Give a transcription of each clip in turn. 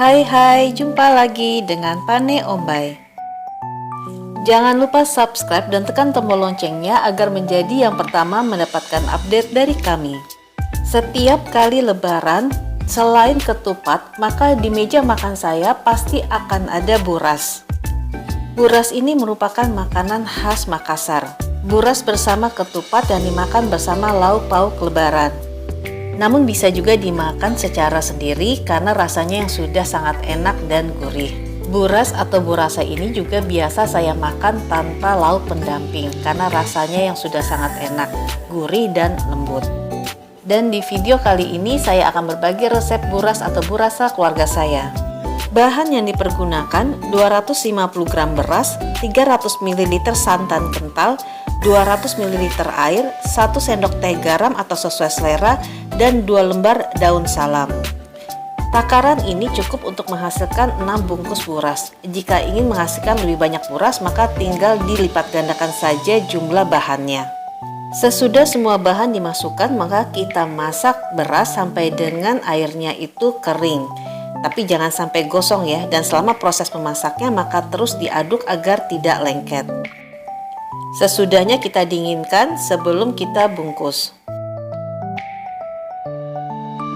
Hai, jumpa lagi dengan Pane Ombay. Jangan lupa subscribe dan tekan tombol loncengnya agar menjadi yang pertama mendapatkan update dari kami. Setiap kali lebaran, selain ketupat, maka di meja makan saya pasti akan ada buras. Buras ini merupakan makanan khas Makassar. Buras bersama ketupat yang dimakan bersama lauk pauk lebaran. Namun bisa juga dimakan secara sendiri karena rasanya yang sudah sangat enak dan gurih. Buras atau burasa ini juga biasa saya makan tanpa lauk pendamping karena rasanya yang sudah sangat enak, gurih dan lembut. Dan di video kali ini saya akan berbagi resep buras atau burasa keluarga saya. Bahan yang dipergunakan 250 gram beras, 300 ml santan kental, 200 ml air, 1 sendok teh garam atau sesuai selera, dan 2 lembar daun salam. Takaran ini cukup untuk menghasilkan 6 bungkus buras. Jika ingin menghasilkan lebih banyak buras, maka tinggal dilipat gandakan saja jumlah bahannya. Sesudah semua bahan dimasukkan, maka kita masak beras sampai dengan airnya itu kering. Tapi jangan sampai gosong ya, dan selama proses memasaknya maka terus diaduk agar tidak lengket. Sesudahnya kita dinginkan sebelum kita bungkus.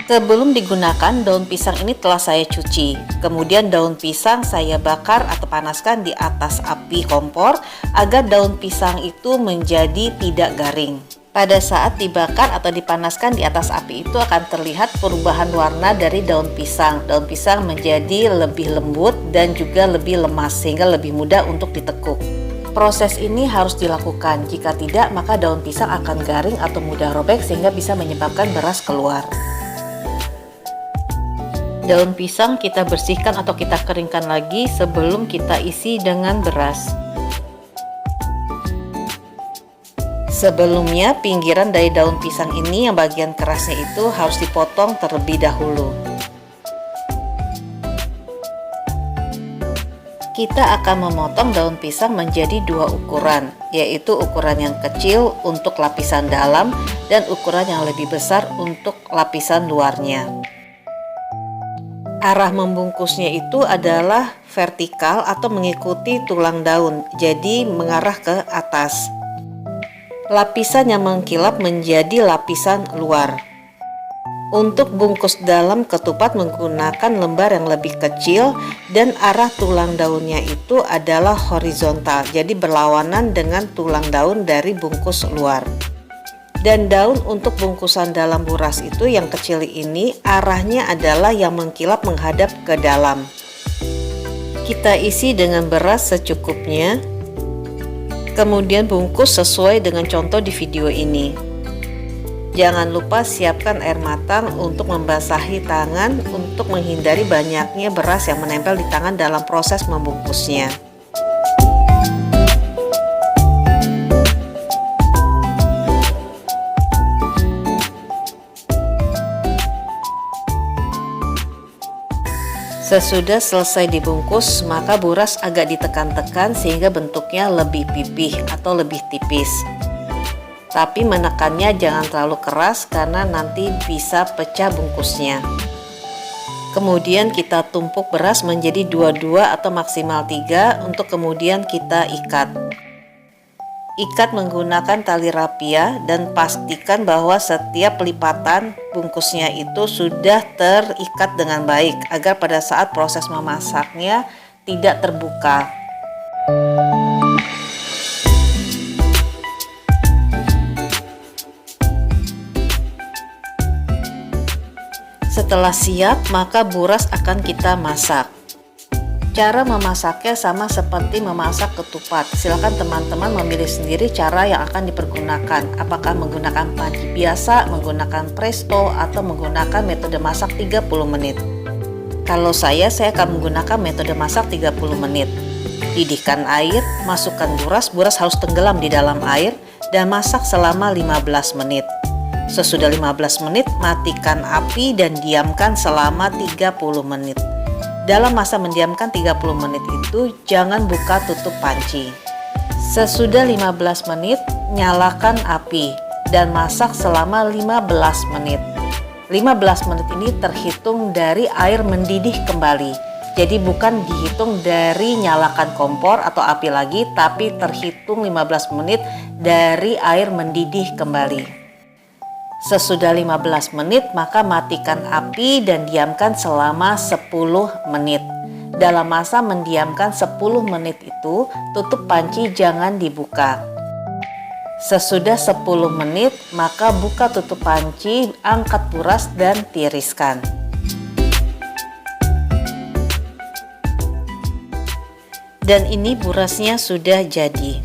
Sebelum digunakan, daun pisang ini telah saya cuci. Kemudian daun pisang saya bakar atau panaskan di atas api kompor agar daun pisang itu menjadi tidak garing. Pada saat dibakar atau dipanaskan di atas api itu akan terlihat perubahan warna dari daun pisang. Daun pisang menjadi lebih lembut dan juga lebih lemas sehingga lebih mudah untuk ditekuk. Proses ini harus dilakukan, jika tidak maka daun pisang akan garing atau mudah robek sehingga bisa menyebabkan beras keluar. Daun pisang kita bersihkan atau kita keringkan lagi sebelum kita isi dengan beras. Sebelumnya pinggiran dari daun pisang ini yang bagian kerasnya itu harus dipotong terlebih dahulu. Kita akan memotong daun pisang menjadi 2 ukuran, yaitu ukuran yang kecil untuk lapisan dalam dan ukuran yang lebih besar untuk lapisan luarnya. Arah membungkusnya itu adalah vertikal atau mengikuti tulang daun, jadi mengarah ke atas. Lapisan yang mengkilap menjadi lapisan luar. Untuk bungkus dalam ketupat menggunakan lembar yang lebih kecil dan arah tulang daunnya itu adalah horizontal, jadi berlawanan dengan tulang daun dari bungkus luar. Dan daun untuk bungkusan dalam buras itu yang kecil ini arahnya adalah yang mengkilap menghadap ke dalam. Kita isi dengan beras secukupnya. Kemudian bungkus sesuai dengan contoh di video ini. Jangan lupa siapkan air matang untuk membasahi tangan untuk menghindari banyaknya beras yang menempel di tangan dalam proses membungkusnya. Sesudah selesai dibungkus, maka buras agak ditekan-tekan sehingga bentuknya lebih pipih atau lebih tipis. Tapi menekannya jangan terlalu keras karena nanti bisa pecah bungkusnya. Kemudian kita tumpuk beras menjadi 2 atau maksimal 3 untuk kemudian kita ikat. Ikat menggunakan tali rapia dan pastikan bahwa setiap lipatan bungkusnya itu sudah terikat dengan baik agar pada saat proses memasaknya tidak terbuka. Setelah siap, maka buras akan kita masak. Cara memasaknya sama seperti memasak ketupat. Silakan teman-teman memilih sendiri cara yang akan dipergunakan. Apakah menggunakan panci biasa, menggunakan presto, atau menggunakan metode masak 30 menit. Kalau saya akan menggunakan metode masak 30 menit. Didihkan air, masukkan buras harus tenggelam di dalam air, dan masak selama 15 menit. Sesudah 15 menit, matikan api dan diamkan selama 30 menit. Dalam masa mendiamkan 30 menit itu, jangan buka tutup panci. Sesudah 15 menit, nyalakan api dan masak selama 15 menit. 15 menit ini terhitung dari air mendidih kembali. Jadi bukan dihitung dari nyalakan kompor atau api lagi, tapi terhitung 15 menit dari air mendidih kembali. Sesudah 15 menit maka matikan api dan diamkan selama 10 menit. Dalam masa mendiamkan 10 menit itu, tutup panci jangan dibuka. Sesudah 10 menit, maka buka tutup panci, angkat buras dan tiriskan. Dan ini burasnya sudah jadi.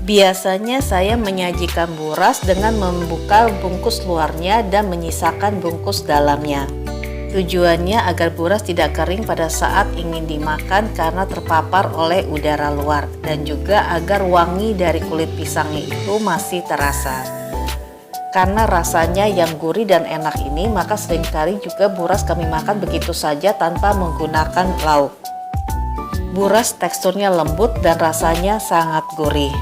Biasanya saya menyajikan buras dengan membuka bungkus luarnya dan menyisakan bungkus dalamnya. Tujuannya agar buras tidak kering pada saat ingin dimakan karena terpapar oleh udara luar, dan juga agar wangi dari kulit pisangnya itu masih terasa. Karena rasanya yang gurih dan enak ini, maka seringkali juga buras kami makan begitu saja tanpa menggunakan lauk. Buras teksturnya lembut dan rasanya sangat gurih.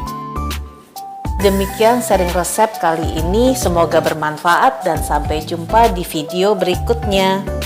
Demikian sharing resep kali ini, semoga bermanfaat dan sampai jumpa di video berikutnya.